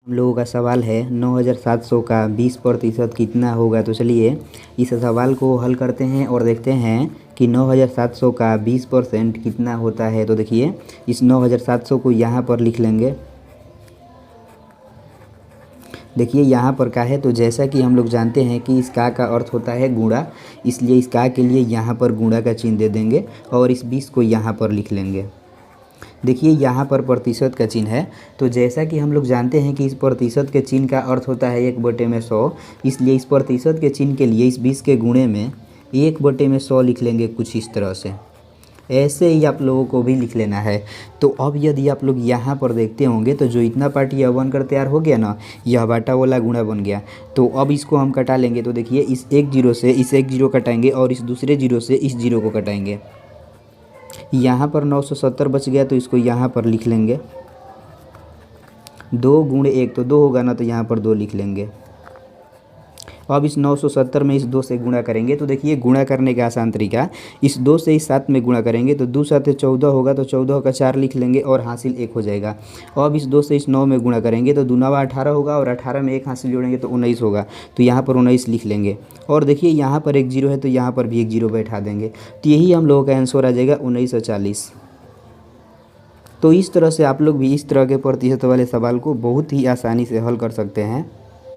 हम लोगों का सवाल है 9700 का 20% कितना होगा। तो चलिए इस सवाल को हल करते हैं और देखते हैं कि 9700 का 20% कितना होता है। तो देखिए इस 9700 को यहाँ पर लिख लेंगे। देखिए यहाँ पर का है, तो जैसा कि हम लोग जानते हैं कि इस का अर्थ होता है गुणा, इसलिए इस का के लिए यहाँ पर गुणा का चिन्ह दे देंगे और इस 20 को यहाँ पर लिख लेंगे। देखिए यहाँ पर प्रतिशत का चिन्ह है, तो जैसा कि हम लोग जानते हैं कि इस प्रतिशत के चिन्ह का अर्थ होता है 1/100, इसलिए इस प्रतिशत के चिन्ह के लिए इस 20 के गुणे में 1/100 लिख लेंगे कुछ इस तरह से। ऐसे ही आप लोगों को भी लिख लेना है। तो अब यदि आप लोग यहाँ पर देखते होंगे तो जो इतना पार्ट यह बनकर तैयार हो गया ना, यह बाटा वाला गुणा बन गया। तो अब इसको हम कटा लेंगे। तो देखिए इस एक जीरो से इस एक जीरो कटाएंगे और इस दूसरे जीरो से इस जीरो को कटाएंगे। यहाँ पर 970 बच गया, तो इसको यहाँ पर लिख लेंगे। 2 गुणे 1 तो 2 होगा ना, तो यहाँ पर 2 लिख लेंगे। अब इस 970 में इस 2 से गुणा करेंगे। तो देखिए गुणा करने का आसान तरीका, इस 2 से इस 7 में गुणा करेंगे तो 2 7 14 होगा, तो 14 का 4 लिख लेंगे और हासिल 1 हो जाएगा। अब इस 2 से इस 9 में गुणा करेंगे तो 2 9 18 होगा और 18 में 1 हासिल जोड़ेंगे तो 19 होगा, तो यहाँ पर 19 लिख लेंगे। और देखिए यहाँ पर एक जीरो है तो यहाँ पर भी एक जीरो बैठा देंगे, तो यही हम लोगों का आंसर आ जाएगा 1940। तो इस तरह से आप लोग भी इस तरह के प्रतिशत वाले सवाल को बहुत ही आसानी से हल कर सकते हैं।